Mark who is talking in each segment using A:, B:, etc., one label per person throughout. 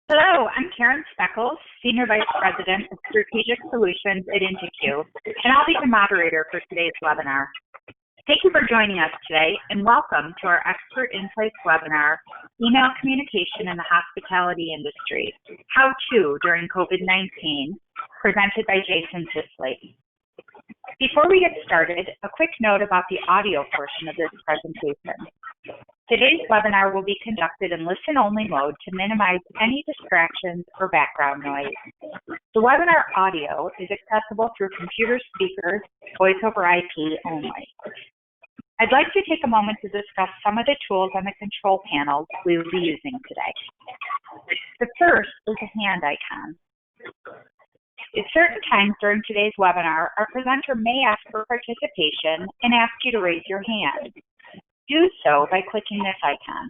A: Hello, I'm Karen Speckles, Senior Vice President of Strategic Solutions at Inte Q, and I'll be the moderator for today's webinar. Thank you for joining us today, and welcome to our Expert Insights webinar, Email Communication in the Hospitality Industry, How To During COVID-19, presented by Jason Sisley. Before we get started, a quick note about the audio portion of this presentation. Today's webinar will be conducted in listen-only mode to minimize any distractions or background noise. The webinar audio is accessible through computer speakers, voice over IP only. I'd like to take a moment to discuss some of the tools on the control panel we will be using today. The first is a hand icon. At certain times during today's webinar, our presenter may ask for participation and ask you to raise your hand. Do so by clicking this icon.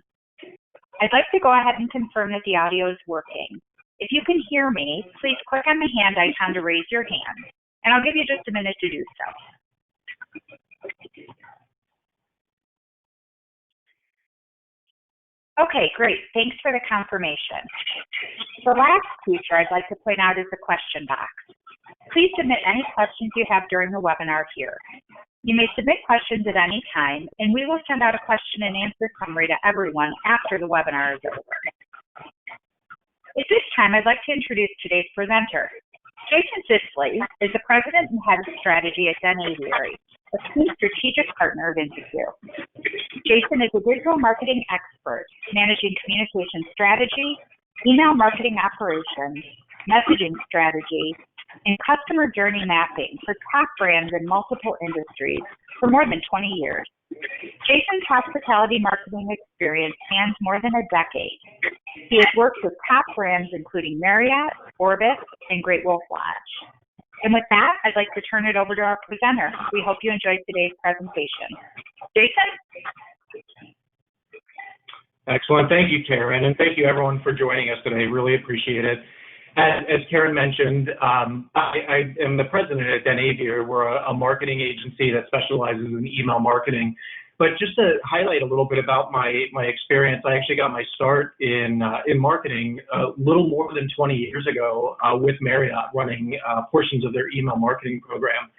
A: I'd like to go ahead and confirm that the audio is working. If you can hear me, please click on the hand icon to raise your hand, and I'll give you just a minute to do so. Okay, great. Thanks for the confirmation. The last feature I'd like to point out is the question box. Please submit any questions you have during the webinar here. You may submit questions at any time, and we will send out a question and answer summary to everyone after the webinar is over. At this time, I'd like to introduce today's presenter. Jason Sisley is the President and Head of Strategy at Den Aviary, a key strategic partner of Inte Q. Jason is a digital marketing expert, managing communication strategy, email marketing operations, messaging strategy, and customer journey mapping for top brands in multiple industries for more than 20 years. Jason's hospitality marketing experience spans more than a decade. He has worked with top brands including Marriott, Orbis, and Great Wolf Lodge. And with that, I'd like to turn it over to our presenter. We hope you enjoyed today's presentation. Jason?
B: Excellent. Thank you, Karen, and thank you everyone for joining us today. Really appreciate it. As Karen mentioned, I am the president at Den Aviary. We're a marketing agency that specializes in email marketing. But just to highlight a little bit about my experience, I actually got my start in marketing a little more than 20 years ago with Marriott, running portions of their email marketing program.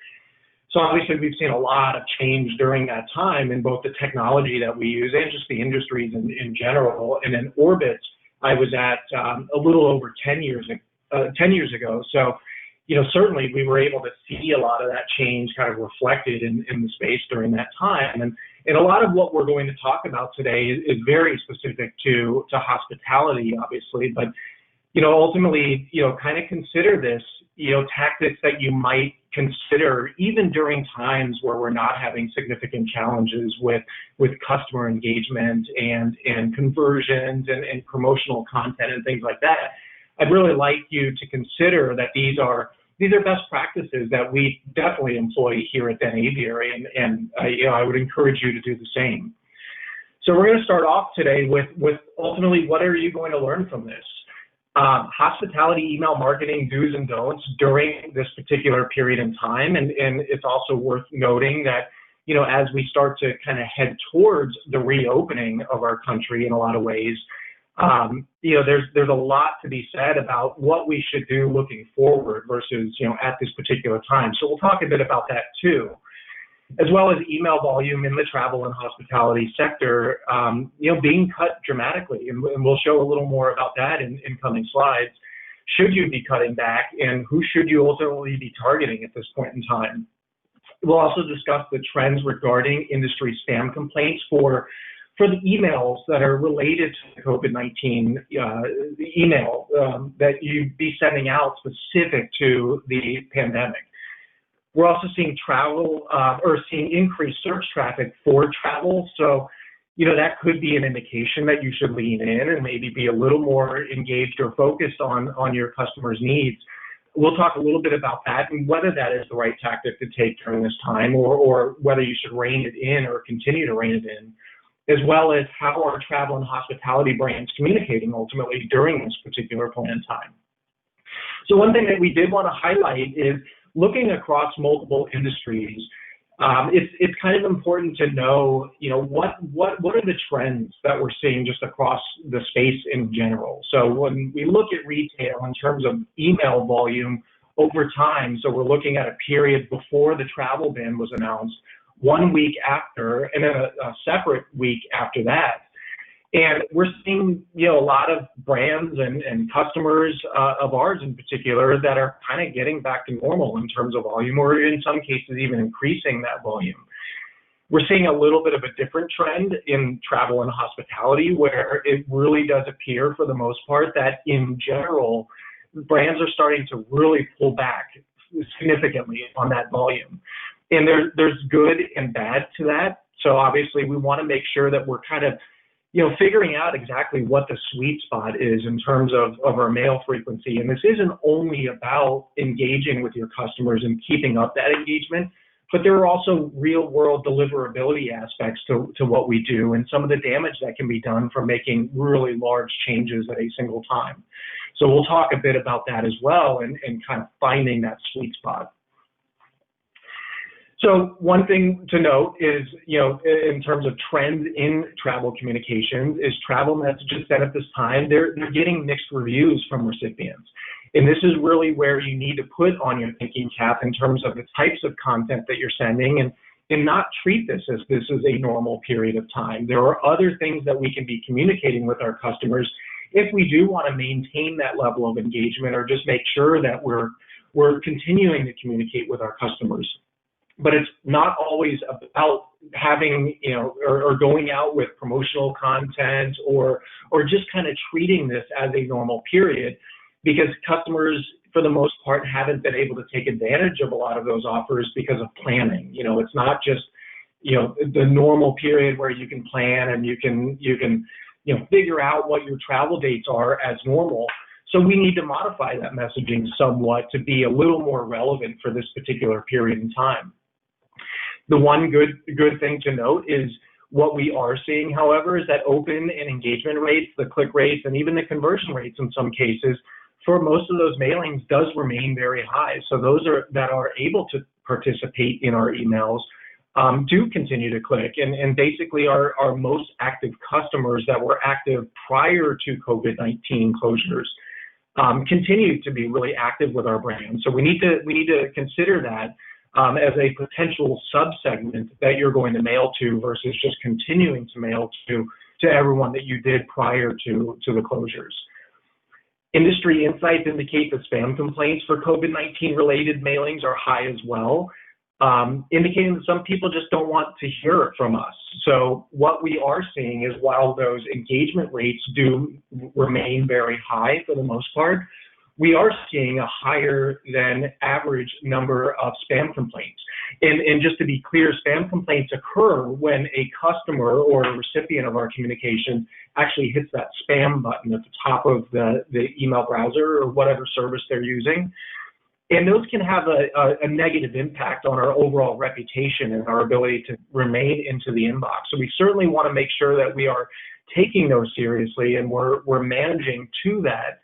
B: So obviously we've seen a lot of change during that time in both the technology that we use and just the industries in general. And in Orbit, I was at a little over 10 years ago. So, certainly we were able to see a lot of that change kind of reflected in the space during that time. And a lot of what we're going to talk about today is very specific to hospitality, obviously, but, ultimately, kind of consider this, tactics that you might consider even during times where we're not having significant challenges with customer engagement and conversions and promotional content and things like that. I'd really like you to consider that these are best practices that we definitely employ here at Den Aviary, and I would encourage you to do the same. So we're going to start off today with ultimately, what are you going to learn from this? Hospitality email marketing do's and don'ts during this particular period in time. And it's also worth noting that, as we start to kind of head towards the reopening of our country in a lot of ways, there's a lot to be said about what we should do looking forward versus, at this particular time. So we'll talk a bit about that too, as well as email volume in the travel and hospitality sector, being cut dramatically. And we'll show a little more about that in coming slides. Should you be cutting back, and who should you ultimately be targeting at this point in time? We'll also discuss the trends regarding industry spam complaints for the emails that are related to COVID-19 email that you'd be sending out specific to the pandemic. We're also seeing seeing increased search traffic for travel. So, that could be an indication that you should lean in and maybe be a little more engaged or focused on your customers' needs. We'll talk a little bit about that and whether that is the right tactic to take during this time, or whether you should rein it in or continue to rein it in, as well as how are travel and hospitality brands communicating ultimately during this particular planned time. So one thing that we did want to highlight is looking across multiple industries, It's kind of important to know, what are the trends that we're seeing just across the space in general. So when we look at retail in terms of email volume over time, so we're looking at a period before the travel ban was announced, 1 week after, and then a separate week after that. And we're seeing, a lot of brands and customers of ours in particular that are kind of getting back to normal in terms of volume, or in some cases even increasing that volume. We're seeing a little bit of a different trend in travel and hospitality, where it really does appear for the most part that in general, brands are starting to really pull back significantly on that volume. And there's good and bad to that. So obviously we want to make sure that we're kind of figuring out exactly what the sweet spot is in terms of our mail frequency. And this isn't only about engaging with your customers and keeping up that engagement, but there are also real world deliverability aspects to what we do, and some of the damage that can be done from making really large changes at a single time. So we'll talk a bit about that as well, and kind of finding that sweet spot. So one thing to note is, in terms of trends in travel communications, is travel messages sent at this time, they're getting mixed reviews from recipients. And this is really where you need to put on your thinking cap in terms of the types of content that you're sending, and not treat this as this is a normal period of time. There are other things that we can be communicating with our customers if we do want to maintain that level of engagement, or just make sure that we're continuing to communicate with our customers. But it's not always about having, or going out with promotional content, or just kind of treating this as a normal period, because customers, for the most part, haven't been able to take advantage of a lot of those offers because of planning. It's not just, the normal period where you can plan and you can figure out what your travel dates are as normal. So we need to modify that messaging somewhat to be a little more relevant for this particular period in time. The one good thing to note is what we are seeing, however, is that open and engagement rates, the click rates, and even the conversion rates in some cases for most of those mailings does remain very high. So those that are able to participate in our emails do continue to click, and basically our most active customers that were active prior to COVID-19 closures continue to be really active with our brand. So we need to consider that as a potential subsegment that you're going to mail to, versus just continuing to mail to everyone that you did prior to the closures. Industry insights indicate that spam complaints for COVID-19 related mailings are high as well, indicating that some people just don't want to hear it from us. So what we are seeing is, while those engagement rates do remain very high for the most part, we are seeing a higher than average number of spam complaints. And just to be clear, spam complaints occur when a customer or a recipient of our communication actually hits that spam button at the top of the email browser or whatever service they're using. And those can have a negative impact on our overall reputation and our ability to remain into the inbox. So we certainly want to make sure that we are taking those seriously, and we're managing to that.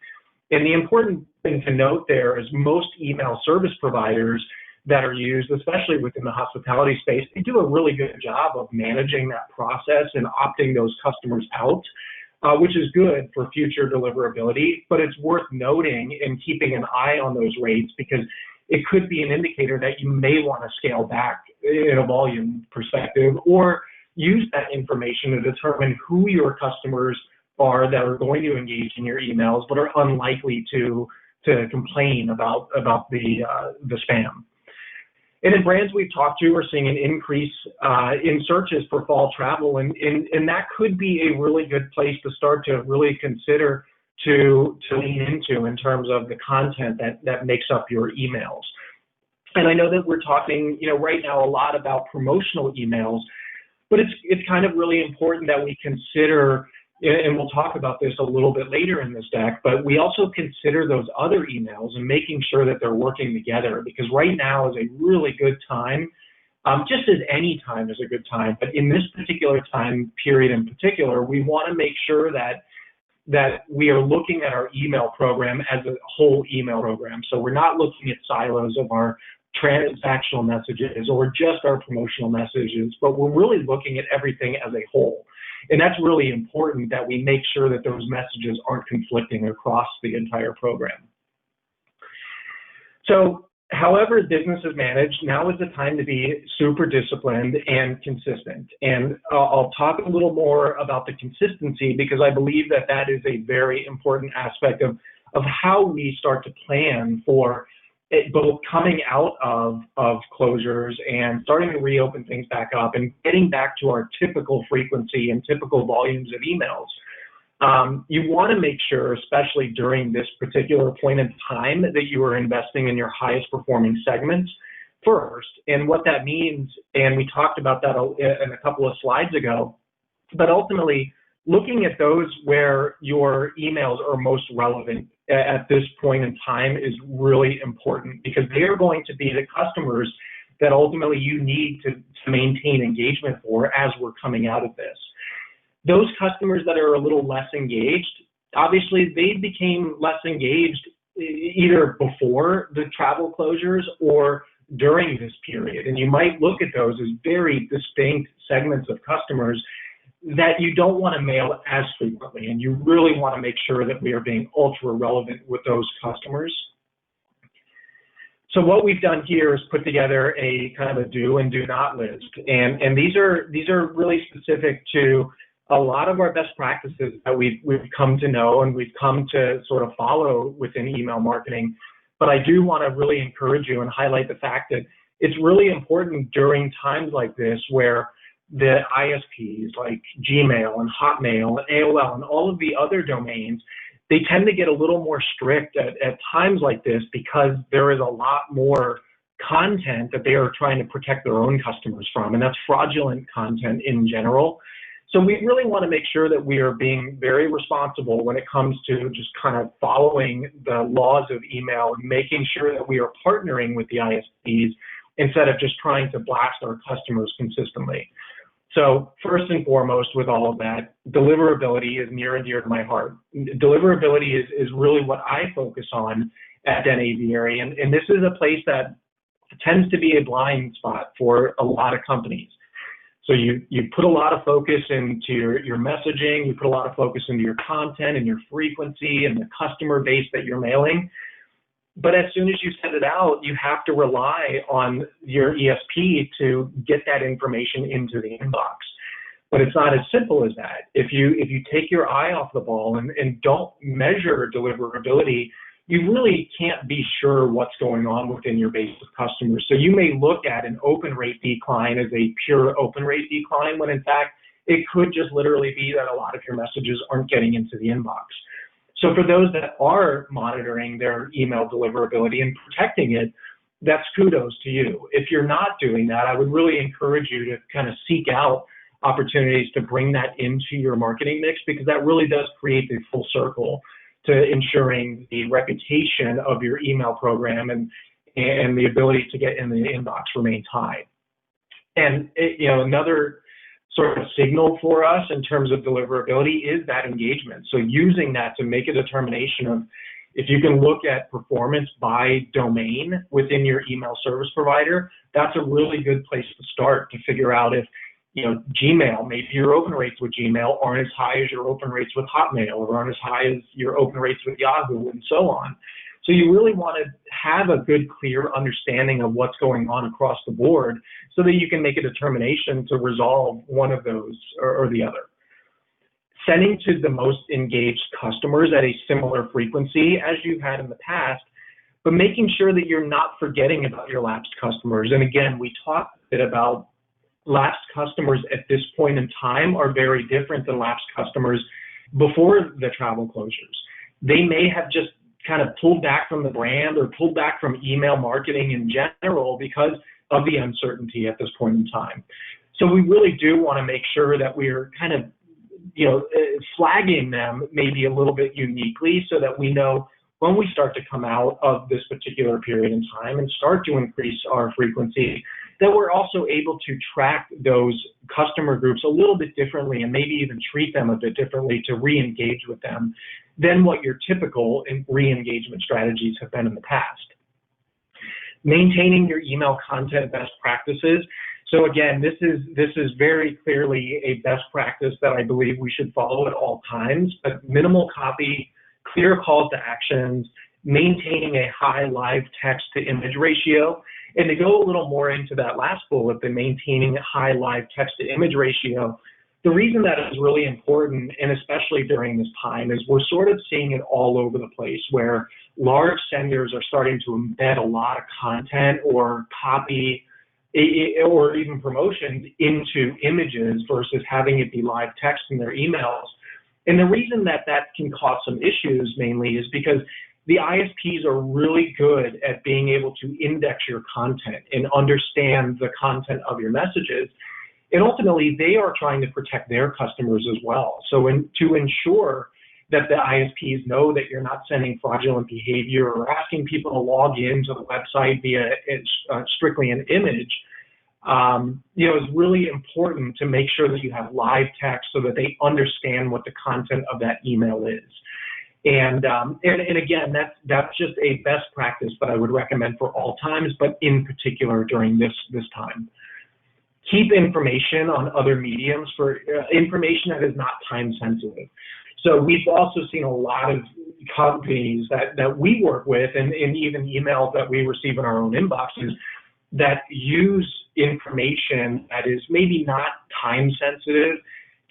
B: And the important thing to note there is most email service providers that are used, especially within the hospitality space, they do a really good job of managing that process and opting those customers out, which is good for future deliverability. But it's worth noting and keeping an eye on those rates, because it could be an indicator that you may want to scale back in a volume perspective, or use that information to determine who your customers are that are going to engage in your emails but are unlikely to complain about the spam. And in brands we've talked to, we're seeing an increase in searches for fall travel, and that could be a really good place to start to really consider to lean into in terms of the content that makes up your emails. And I know that we're talking, right now a lot about promotional emails, but it's kind of really important that we consider, and we'll talk about this a little bit later in this deck, but we also consider those other emails and making sure that they're working together, because right now is a really good time, just as any time is a good time, but in this particular time period in particular, we want to make sure that we are looking at our email program as a whole email program. So we're not looking at silos of our transactional messages or just our promotional messages, but we're really looking at everything as a whole. And that's really important that we make sure that those messages aren't conflicting across the entire program. So however business is managed, now is the time to be super disciplined and consistent. And I'll talk a little more about the consistency because I believe that that is a very important aspect of how we start to plan for it, both coming out of closures and starting to reopen things back up and getting back to our typical frequency and typical volumes of emails. You want to make sure, especially during this particular point in time, that you are investing in your highest performing segments first. And what that means, and we talked about that in a couple of slides ago, but ultimately looking at those where your emails are most relevant at this point in time is really important because they are going to be the customers that ultimately you need to maintain engagement for as we're coming out of this. Those customers that are a little less engaged, obviously they became less engaged either before the travel closures or during this period. And you might look at those as very distinct segments of customers that you don't want to mail as frequently. And you really want to make sure that we are being ultra relevant with those customers. So what we've done here is put together a kind of a do and do not list. And these are really specific to a lot of our best practices that we've come to know and we've come to sort of follow within email marketing. But I do want to really encourage you and highlight the fact that it's really important during times like this where the ISPs like Gmail and Hotmail and AOL and all of the other domains, they tend to get a little more strict at times like this because there is a lot more content that they are trying to protect their own customers from, and that's fraudulent content in general. So we really want to make sure that we are being very responsible when it comes to just kind of following the laws of email and making sure that we are partnering with the ISPs instead of just trying to blast our customers consistently. So first and foremost with all of that, deliverability is near and dear to my heart. Deliverability is really what I focus on at Den Aviary, and this is a place that tends to be a blind spot for a lot of companies. So you put a lot of focus into your messaging, you put a lot of focus into your content and your frequency and the customer base that you're mailing. But as soon as you send it out, you have to rely on your ESP to get that information into the inbox. But it's not as simple as that. If you take your eye off the ball and don't measure deliverability, you really can't be sure what's going on within your base of customers. So you may look at an open rate decline as a pure open rate decline, when in fact, it could just literally be that a lot of your messages aren't getting into the inbox. So for those that are monitoring their email deliverability and protecting it, that's kudos to you. If you're not doing that, I would really encourage you to kind of seek out opportunities to bring that into your marketing mix, because that really does create a full circle to ensuring the reputation of your email program and the ability to get in the inbox remains high. And another sort of signal for us in terms of deliverability is that engagement. So using that to make a determination of if you can look at performance by domain within your email service provider, that's a really good place to start to figure out if, Gmail, maybe your open rates with Gmail aren't as high as your open rates with Hotmail or aren't as high as your open rates with Yahoo and so on. So you really want to have a good, clear understanding of what's going on across the board so that you can make a determination to resolve one of those or the other. Sending to the most engaged customers at a similar frequency as you've had in the past, but making sure that you're not forgetting about your lapsed customers. And again, we talked a bit about lapsed customers at this point in time are very different than lapsed customers before the travel closures. They may have just kind of pulled back from the brand or pulled back from email marketing in general because of the uncertainty at this point in time. So we really do want to make sure that we're kind of, flagging them maybe a little bit uniquely so that we know when we start to come out of this particular period in time and start to increase our frequency, that we're also able to track those customer groups a little bit differently and maybe even treat them a bit differently to re-engage with them than what your typical re-engagement strategies have been in the past. Maintaining your email content best practices. So again, this is very clearly a best practice that I believe we should follow at all times, but minimal copy, clear calls to actions, maintaining a high live text to image ratio. And to go a little more into that last bullet, the maintaining a high live text to image ratio, the reason that is really important, and especially during this time, is we're sort of seeing it all over the place where large senders are starting to embed a lot of content or copy or even promotions into images versus having it be live text in their emails. And the reason that can cause some issues mainly is because the ISPs are really good at being able to index your content and understand the content of your messages. And ultimately, they are trying to protect their customers as well. So to ensure that the ISPs know that you're not sending fraudulent behavior or asking people to log into the website via strictly an image, it's really important to make sure that you have live text so that they understand what the content of that email is. And again, that's just a best practice that I would recommend for all times, but in particular during this time. Keep information on other mediums for information that is not time sensitive. So we've also seen a lot of companies that we work with and even emails that we receive in our own inboxes that use information that is maybe not time sensitive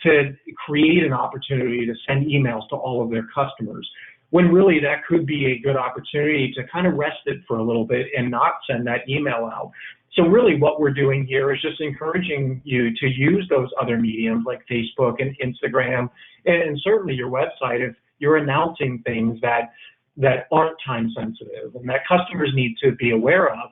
B: to create an opportunity to send emails to all of their customers, when really that could be a good opportunity to kind of rest it for a little bit and not send that email out. So really what we're doing here is just encouraging you to use those other mediums like Facebook and Instagram and certainly your website if you're announcing things that aren't time sensitive and that customers need to be aware of.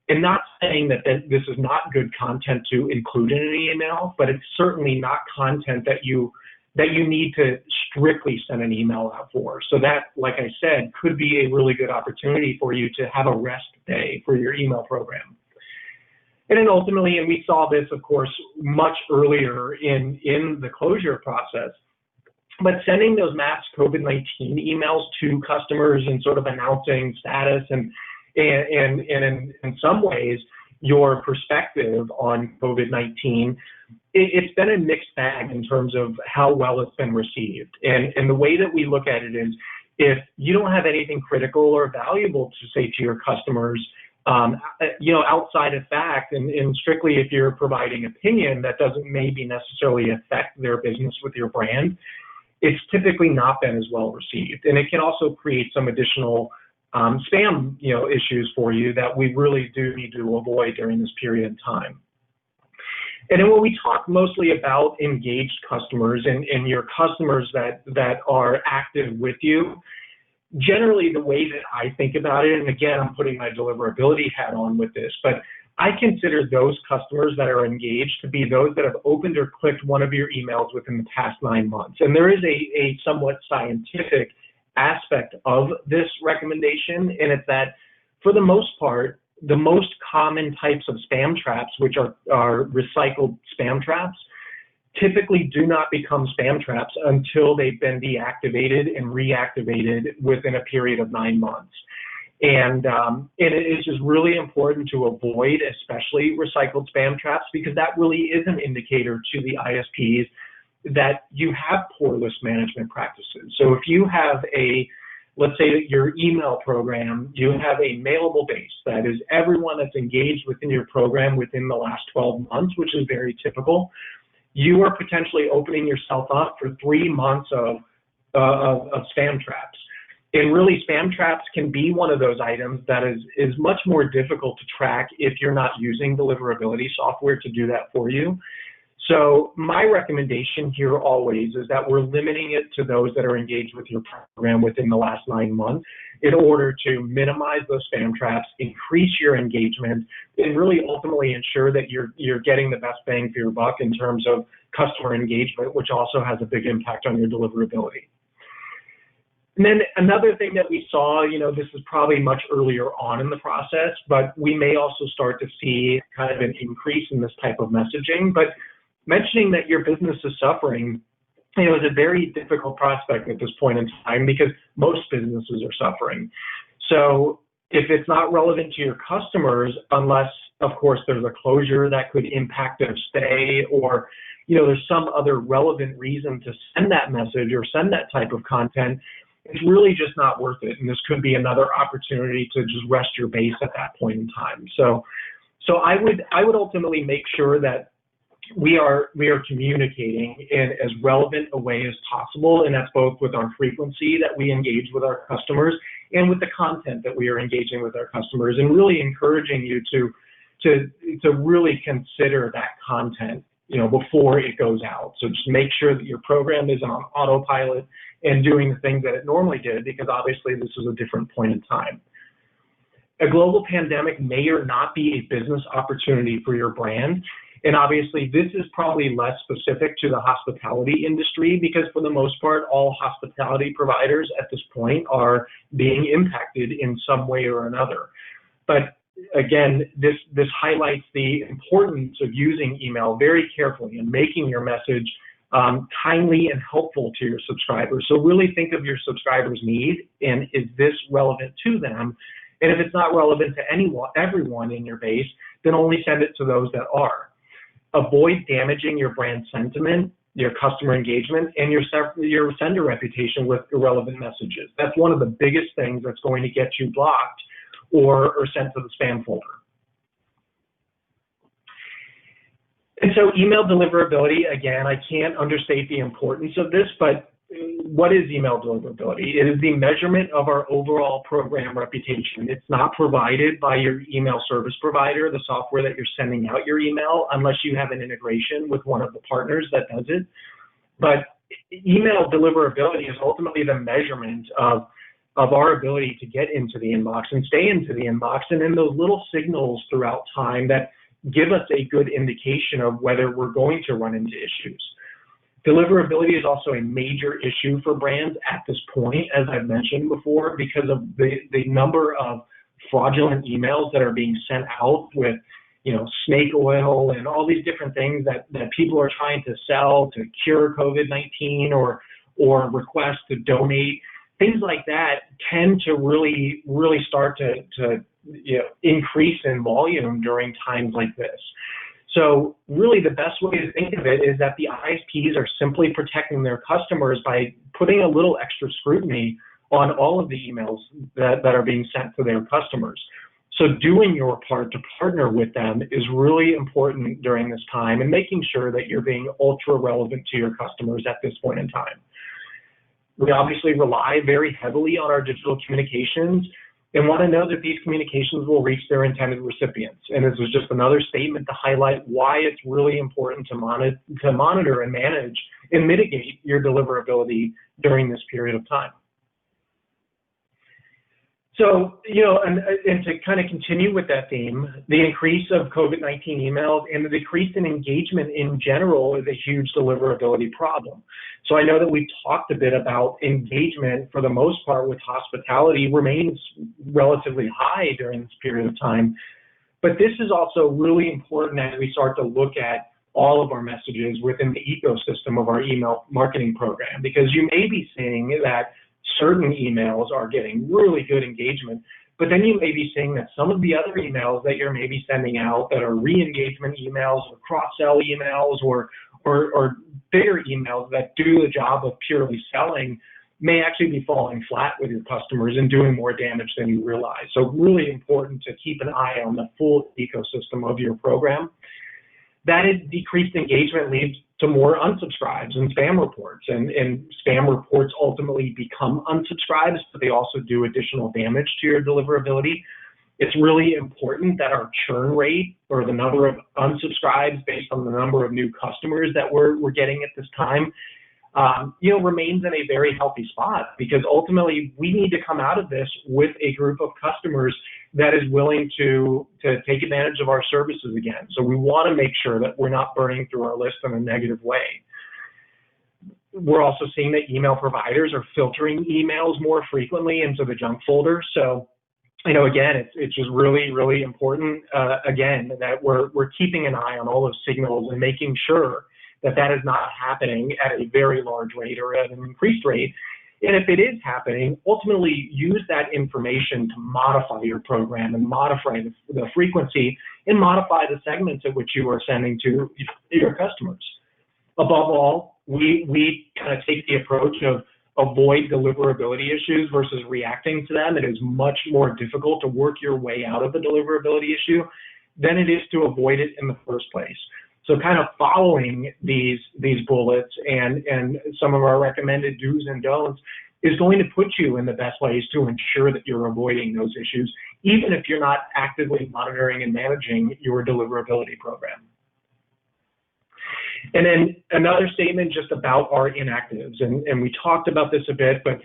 B: And not saying that this is not good content to include in an email, but it's certainly not content that you need to strictly send an email out for. So that, like I said, could be a really good opportunity for you to have a rest day for your email program. And then ultimately, and we saw this, of course, much earlier in the closure process, but sending those mass COVID-19 emails to customers and sort of announcing status and in some ways, your perspective on COVID-19, it's been a mixed bag in terms of how well it's been received. And the way that we look at it is, if you don't have anything critical or valuable to say to your customers, outside of fact, and strictly if you're providing opinion that doesn't maybe necessarily affect their business with your brand, it's typically not been as well received. And it can also create some additional spam, issues for you that we really do need to avoid during this period of time. And then when we talk mostly about engaged customers and your customers that are active with you, generally the way that I think about it, and again, I'm putting my deliverability hat on with this, but I consider those customers that are engaged to be those that have opened or clicked one of your emails within the past 9 months. And there is a somewhat scientific aspect of this recommendation, and it's that for the most part, the most common types of spam traps, which are recycled spam traps, typically do not become spam traps until they've been deactivated and reactivated within a period of 9 months. And it is just really important to avoid, especially recycled spam traps, because that really is an indicator to the ISPs that you have poor list management practices. So if you have let's say that your email program, you have a mailable base, that is everyone that's engaged within your program within the last 12 months, which is very typical, you are potentially opening yourself up for 3 months of spam traps. And really, spam traps can be one of those items that is much more difficult to track if you're not using deliverability software to do that for you. So my recommendation here always is that we're limiting it to those that are engaged with your program within the last 9 months in order to minimize those spam traps, increase your engagement, and really ultimately ensure that you're getting the best bang for your buck in terms of customer engagement, which also has a big impact on your deliverability. And then another thing that we saw, this is probably much earlier on in the process, but we may also start to see kind of an increase in this type of messaging. But mentioning that your business is suffering, is a very difficult prospect at this point in time because most businesses are suffering. So If it's not relevant to your customers, unless, of course, there's a closure that could impact their stay, or there's some other relevant reason to send that message or send that type of content, it's really just not worth it. And this could be another opportunity to just rest your base at that point in time. So I would ultimately make sure that we are communicating in as relevant a way as possible, and that's both with our frequency that we engage with our customers and with the content that we are engaging with our customers, and really encouraging you to really consider that content before it goes out. So just make sure that your program is on autopilot and doing the things that it normally did, because obviously this is a different point in time. A global pandemic may or not be a business opportunity for your brand. And obviously this is probably less specific to the hospitality industry, because for the most part, all hospitality providers at this point are being impacted in some way or another. But again, this highlights the importance of using email very carefully and making your message kindly and helpful to your subscribers. So really think of your subscribers' need, and is this relevant to them? And if it's not relevant to everyone in your base, then only send it to those that are. Avoid damaging your brand sentiment, your customer engagement, and your sender reputation with irrelevant messages. That's one of the biggest things that's going to get you blocked or sent to the spam folder. And so email deliverability, again, I can't understate the importance of this, but what is email deliverability? It is the measurement of our overall program reputation. It's not provided by your email service provider, the software that you're sending out your email, unless you have an integration with one of the partners that does it. But email deliverability is ultimately the measurement of our ability to get into the inbox and stay into the inbox, and then those little signals throughout time that give us a good indication of whether we're going to run into issues. Deliverability is also a major issue for brands at this point, as I've mentioned before, because of the number of fraudulent emails that are being sent out with, snake oil and all these different things that people are trying to sell to cure COVID-19 or request to donate. Things like that tend to really start to increase in volume during times like this. So really the best way to think of it is that the ISPs are simply protecting their customers by putting a little extra scrutiny on all of the emails that are being sent to their customers. So doing your part to partner with them is really important during this time, and making sure that you're being ultra relevant to your customers at this point in time. We obviously rely very heavily on our digital communications and want to know that these communications will reach their intended recipients. And this was just another statement to highlight why it's really important to monitor and manage and mitigate your deliverability during this period of time. So, and to kind of continue with that theme, the increase of COVID-19 emails and the decrease in engagement in general is a huge deliverability problem. So I know that we've talked a bit about engagement for the most part with hospitality remains relatively high during this period of time. But this is also really important as we start to look at all of our messages within the ecosystem of our email marketing program, because you may be seeing that certain emails are getting really good engagement, but then you may be seeing that some of the other emails that you're maybe sending out that are re-engagement emails or cross-sell emails or bigger emails that do the job of purely selling may actually be falling flat with your customers and doing more damage than you realize. So really important to keep an eye on the full ecosystem of your program. That decreased engagement leads to more unsubscribes and spam reports, and spam reports ultimately become unsubscribes, but they also do additional damage to your deliverability. It's really important that our churn rate, or the number of unsubscribes based on the number of new customers that we're getting at this time, remains in a very healthy spot, because ultimately we need to come out of this with a group of customers that is willing to take advantage of our services again. So we want to make sure that we're not burning through our list in a negative way. We're also seeing that email providers are filtering emails more frequently into the junk folder. So, again, it's just really, really important, again, that we're keeping an eye on all those signals and making sure that is not happening at a very large rate or at an increased rate. And if it is happening, ultimately use that information to modify your program and modify the frequency and modify the segments at which you are sending to your customers. Above all, we kind of take the approach of avoid deliverability issues versus reacting to them. It is much more difficult to work your way out of the deliverability issue than it is to avoid it in the first place. So kind of following these bullets and some of our recommended do's and don'ts is going to put you in the best place to ensure that you're avoiding those issues, even if you're not actively monitoring and managing your deliverability program. And then another statement just about our inactives, and we talked about this a bit, but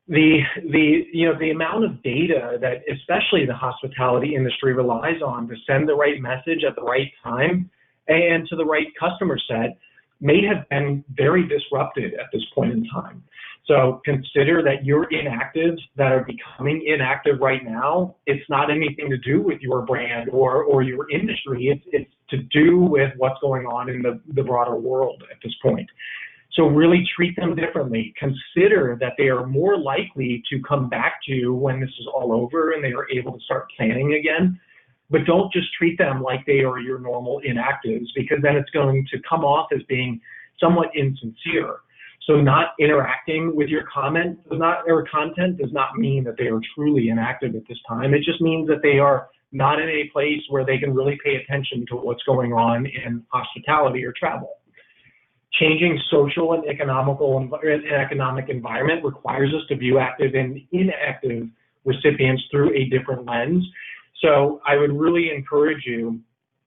B: the amount of data that especially the hospitality industry relies on to send the right message at the right time and to the right customer set may have been very disrupted at this point in time. So consider that your inactives that are becoming inactive right now, it's not anything to do with your brand or your industry. It's to do with what's going on in the broader world at this point. So really treat them differently. Consider that they are more likely to come back to you when this is all over and they are able to start planning again. But don't just treat them like they are your normal inactives, because then it's going to come off as being somewhat insincere. So not interacting with your content does not mean that they are truly inactive at this time. It just means that they are not in a place where they can really pay attention to what's going on in hospitality or travel. Changing social and economic environment requires us to view active and inactive recipients through a different lens. So I would really encourage you,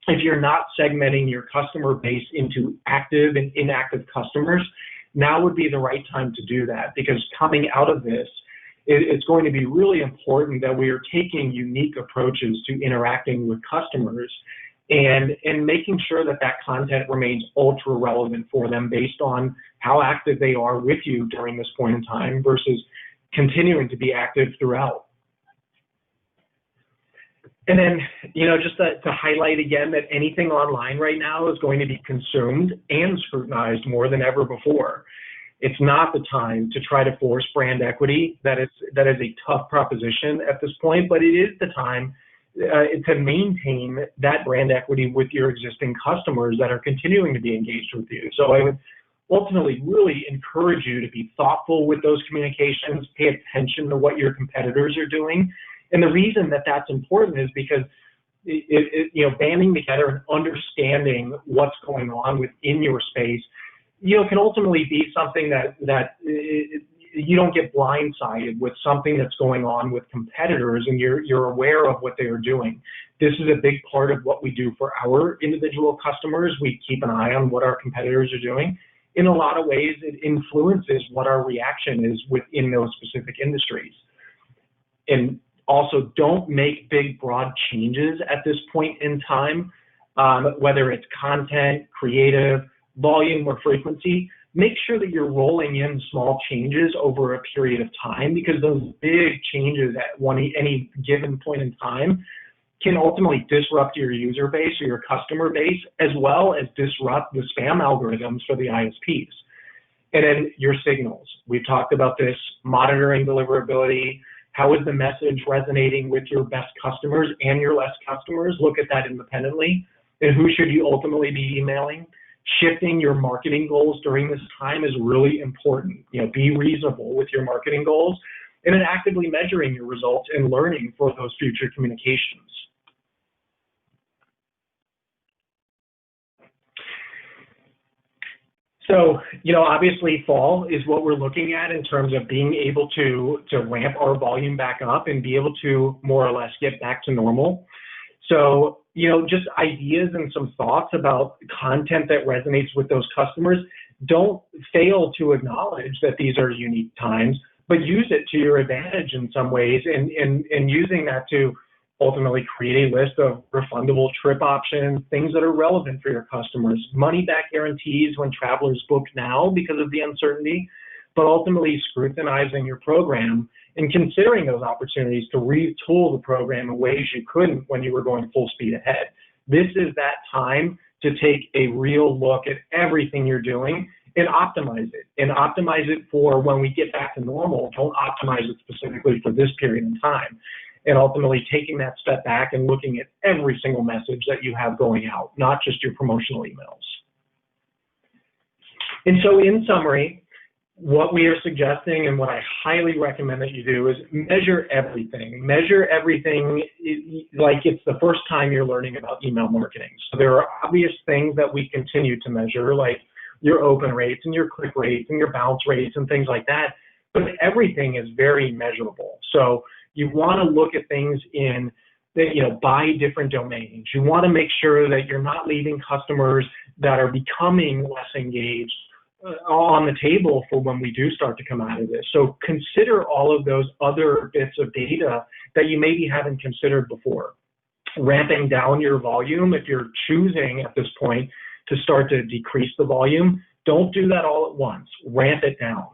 B: if you're not segmenting your customer base into active and inactive customers, now would be the right time to do that, because coming out of this, it's going to be really important that we are taking unique approaches to interacting with customers and making sure that that content remains ultra relevant for them based on how active they are with you during this point in time versus continuing to be active throughout. And then, just to highlight again that anything online right now is going to be consumed and scrutinized more than ever before. It's not the time to try to force brand equity. That is a tough proposition at this point, but it is the time to maintain that brand equity with your existing customers that are continuing to be engaged with you. So I would ultimately really encourage you to be thoughtful with those communications, pay attention to what your competitors are doing. And the reason that that's important is because banding together and understanding what's going on within your space, can ultimately be something that you don't get blindsided with something that's going on with competitors, and you're aware of what they are doing. This is a big part of what we do for our individual customers. We keep an eye on what our competitors are doing. In a lot of ways, it influences what our reaction is within those specific industries. And also, don't make big, broad changes at this point in time, whether it's content, creative, volume, or frequency. Make sure that you're rolling in small changes over a period of time, because those big changes at any given point in time can ultimately disrupt your user base or your customer base, as well as disrupt the spam algorithms for the ISPs. And then your signals. We've talked about this, monitoring deliverability. How is the message resonating with your best customers and your less customers? Look at that independently. And who should you ultimately be emailing? Shifting your marketing goals during this time is really important. Be reasonable with your marketing goals, and then actively measuring your results and learning for those future communications. So, obviously fall is what we're looking at in terms of being able to ramp our volume back up and be able to more or less get back to normal. So, just ideas and some thoughts about content that resonates with those customers. Don't fail to acknowledge that these are unique times, but use it to your advantage in some ways, and using that to ultimately create a list of refundable trip options, things that are relevant for your customers, money back guarantees when travelers book now because of the uncertainty, but ultimately scrutinizing your program and considering those opportunities to retool the program in ways you couldn't when you were going full speed ahead. This is that time to take a real look at everything you're doing and optimize it. And optimize it for when we get back to normal. Don't optimize it specifically for this period in time. And ultimately taking that step back and looking at every single message that you have going out, not just your promotional emails. And so in summary, what we are suggesting and what I highly recommend that you do is measure everything. Measure everything like it's the first time you're learning about email marketing. So there are obvious things that we continue to measure, like your open rates and your click rates and your bounce rates and things like that, but everything is very measurable. So you want to look at things in by different domains. You want to make sure that you're not leaving customers that are becoming less engaged on the table for when we do start to come out of this. So consider all of those other bits of data that you maybe haven't considered before. Ramping down your volume, if you're choosing at this point to start to decrease the volume, don't do that all at once. Ramp it down.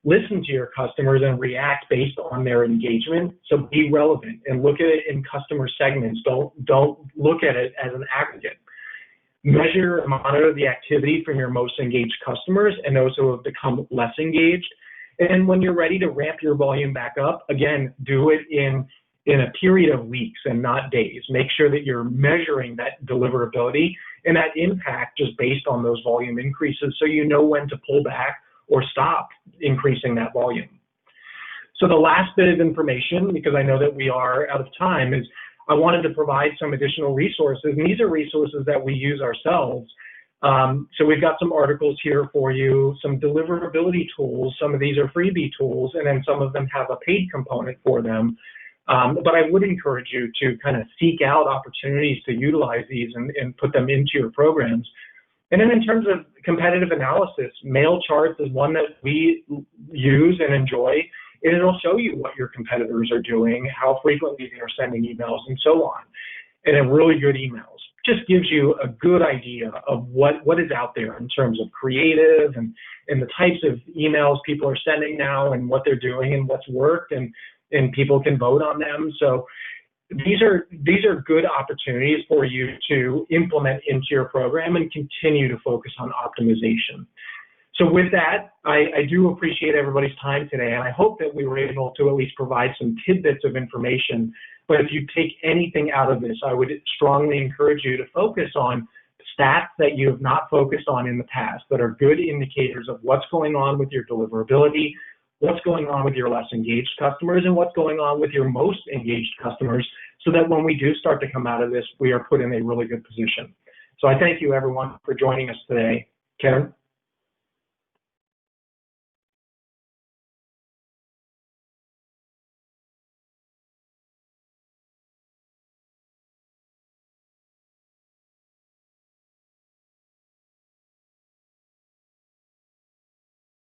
B: Listen to your customers and react based on their engagement. So be relevant and look at it in customer segments. Don't look at it as an aggregate. Measure and monitor the activity from your most engaged customers and those who have become less engaged. And when you're ready to ramp your volume back up, again, do it in a period of weeks and not days. Make sure that you're measuring that deliverability and that impact just based on those volume increases so you know when to pull back or stop increasing that volume. So the last bit of information, because I know that we are out of time, is I wanted to provide some additional resources, and these are resources that we use ourselves. So we've got some articles here for you, some deliverability tools. Some of these are freebie tools, and then some of them have a paid component for them. But I would encourage you to kind of seek out opportunities to utilize these and put them into your programs. And then in terms of competitive analysis, mail charts is one that we use and enjoy. And it'll show you what your competitors are doing, how frequently they are sending emails, and so on. And then really good emails. Just gives you a good idea of what is out there in terms of creative and the types of emails people are sending now and what they're doing and what's worked, and people can vote on them. So these are good opportunities for you to implement into your program and continue to focus on optimization. So with that, I do appreciate everybody's time today, and I hope that we were able to at least provide some tidbits of information. But if you take anything out of this, I would strongly encourage you to focus on stats that you have not focused on in the past that are good indicators of what's going on with your deliverability, what's going on with your less engaged customers, and what's going on with your most engaged customers, so that when we do start to come out of this, we are put in a really good position. So I thank you, everyone, for joining us today. Karen?